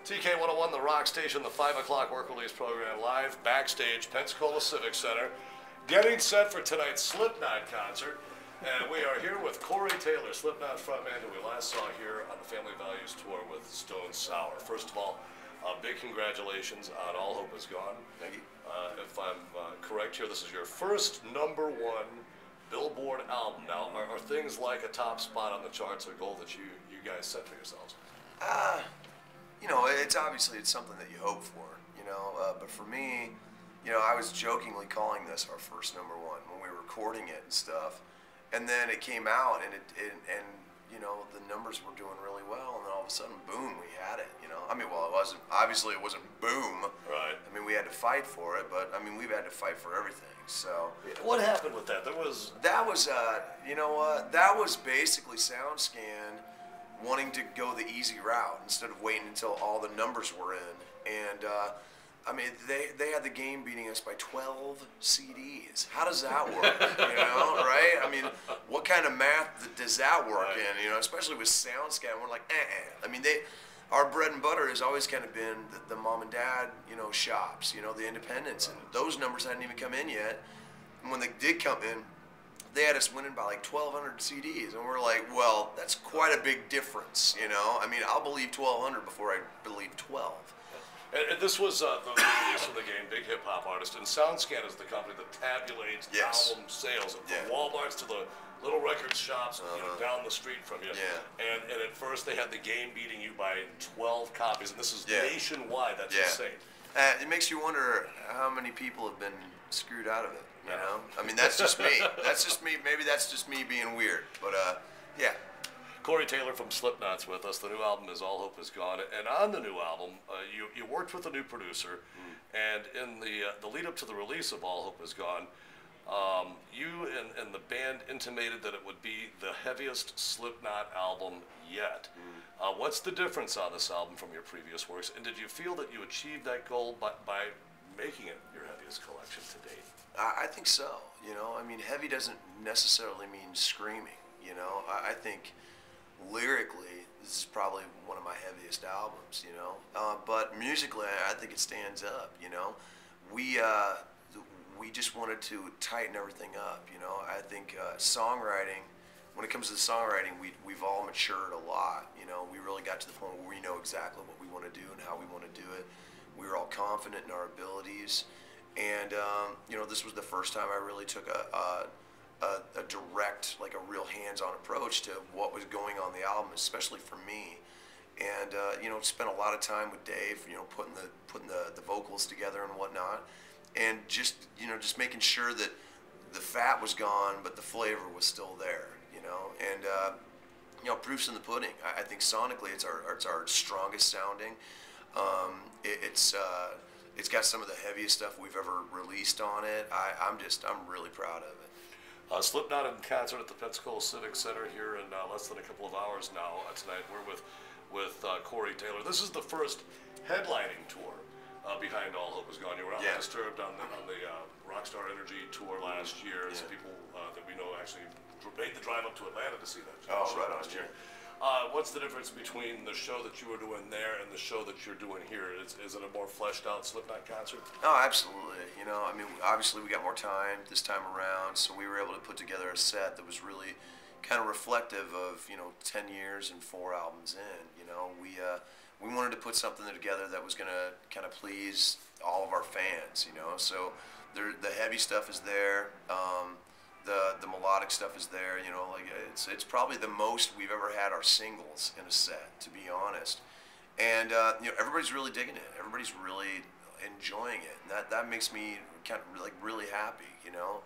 TK101, the rock station, the 5 o'clock work release program, live backstage, Pensacola Civic Center, getting set for tonight's Slipknot concert. And we are here with Corey Taylor, Slipknot frontman, who we last saw here on the Family Values Tour with Stone Sour. First of all, big congratulations on All Hope Is Gone. Thank you. If I'm correct here, this is your first #1 Billboard album. Now, are things like a top spot on the charts a goal that you guys set for yourselves? You know, it's something that you hope for, you know, but for me, you know, I was jokingly calling this our first #1 when we were recording it and stuff, and then it came out and and you know, the numbers were doing really well, and then all of a sudden, boom, we had it, you know. I mean, well, it wasn't boom. Right. I mean, we had to fight for it, but I mean, we've had to fight for everything, so. What happened with that? That was, you know what, that was basically SoundScan wanting to go the easy route instead of waiting until all the numbers were in. And I mean, they had the game beating us by 12 CDs. How does that work? You know, right? I mean, what kind of math does that work in? You know, especially with SoundScan, we're like, I mean, our bread and butter has always kind of been the mom and dad, you know, shops, you know, the independents, and those numbers hadn't even come in yet. And when they did come in, they had us winning by like 1,200 CDs, and we're like, well, that's quite a big difference, you know? I mean, I'll believe 1,200 before I believe 12. And this was the release of the game, big hip-hop artist, and SoundScan is the company that tabulates album sales from Walmarts to the little record shops you know, down the street from you. And at first they had the game beating you by 12 copies, and this is nationwide. That's insane. It makes you wonder how many people have been screwed out of it. You know, I mean, that's just me. That's just me. Maybe that's just me being weird. But yeah. Corey Taylor from Slipknots with us. The new album is All Hope Is Gone, and on the new album, you worked with a new producer, and in the lead up to the release of All Hope Is Gone, you and the band intimated that it would be the heaviest Slipknot album yet. What's the difference on this album from your previous works, and did you feel that you achieved that goal by making it your heaviest collection to date? I think so. You know, I mean, heavy doesn't necessarily mean screaming. You know, I think lyrically, this is probably one of my heaviest albums. You know, but musically, I think it stands up. You know, we just wanted to tighten everything up. You know, I think songwriting. When it comes to the songwriting, we've all matured a lot. You know, we really got to the point where we know exactly what we want to do and how we want to do it. We were all confident in our abilities. And, you know, this was the first time I really took a direct, like a real hands-on approach to what was going on the album, especially for me. And, you know, spent a lot of time with Dave, you know, putting the vocals together and whatnot. And just, you know, just making sure that the fat was gone, but the flavor was still there, you know. And, you know, proof's in the pudding. I think sonically it's our strongest sounding. It's got some of the heaviest stuff we've ever released on it. I'm really proud of it. Slipknot in concert at the Pensacola Civic Center here in less than a couple of hours now. Tonight we're with Corey Taylor. This is the first headlining tour behind All Hope Is Gone. You were out Disturbed on the Rockstar Energy tour last year. Some people that we know actually made the drive up to Atlanta to see that show last year. What's the difference between the show that you were doing there and the show that you're doing here? Is it a more fleshed out Slipknot concert? Oh, absolutely. You know, I mean, obviously we got more time this time around, so we were able to put together a set that was really kind of reflective of, you know, 10 years and 4 albums in. You know, we wanted to put something together that was going to kind of please all of our fans, you know. So the heavy stuff is there. The melodic stuff is there, you know, like it's probably the most we've ever had our singles in a set, to be honest. And you know, everybody's really digging it. Everybody's really enjoying it. And that makes me kind of like really happy, you know.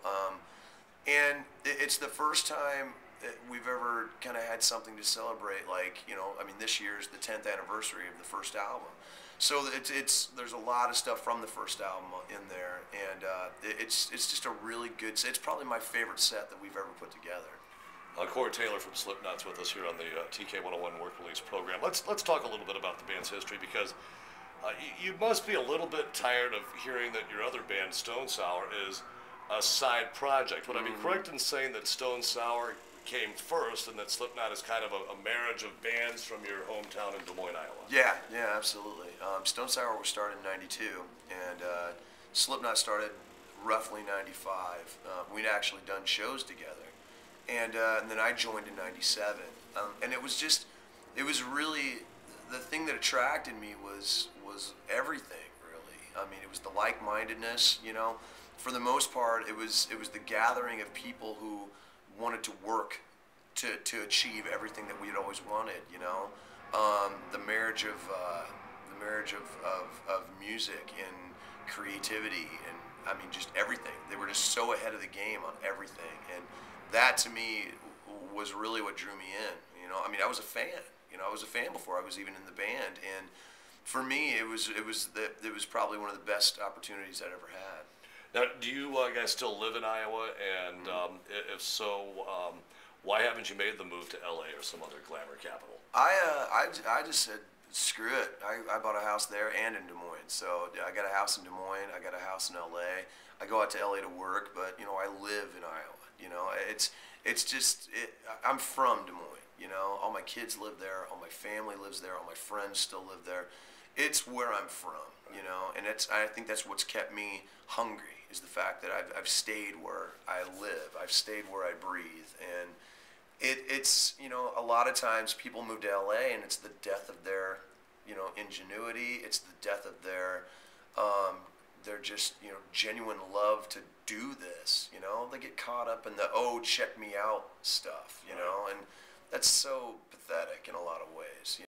And it's the first time that we've ever kind of had something to celebrate. Like, you know, I mean, this year's the 10th anniversary of the first album. So there's a lot of stuff from the first album in there, and it's just a really good set. It's probably my favorite set that we've ever put together. Corey Taylor from Slipknots with us here on the TK101 Work Release program. Let's talk a little bit about the band's history, because you must be a little bit tired of hearing that your other band, Stone Sour, is a side project. Would I be correct in saying that Stone Sour came first, and that Slipknot is kind of a marriage of bands from your hometown in Des Moines, Iowa. Yeah, yeah, absolutely. Stone Sour was started in '92, and Slipknot started roughly '95. We'd actually done shows together, and then I joined in '97, and it was really the thing that attracted me was everything, really. I mean, it was the like-mindedness, you know. For the most part, it was the gathering of people who wanted to work to achieve everything that we had always wanted, you know. The marriage of music and creativity, and I mean just everything. They were just so ahead of the game on everything, and that to me was really what drew me in. You know, I mean, I was a fan. You know, I was a fan before I was even in the band, and for me, it was probably one of the best opportunities I'd ever had. Now, do you guys still live in Iowa? And if so, why haven't you made the move to LA or some other glamour capital? I just said screw it. I bought a house there and in Des Moines. So I got a house in Des Moines. I got a house in LA. I go out to LA to work, but you know I live in Iowa. You know it's just I'm from Des Moines. You know, all my kids live there. All my family lives there. All my friends still live there. It's where I'm from. You know, and I think that's what's kept me hungry, is the fact that I've stayed where I live. I've stayed where I breathe. And it's, you know, a lot of times people move to LA and it's the death of their, you know, ingenuity. It's the death of their just, you know, genuine love to do this, you know. They get caught up in the, oh, check me out stuff, you know, and that's so pathetic in a lot of ways.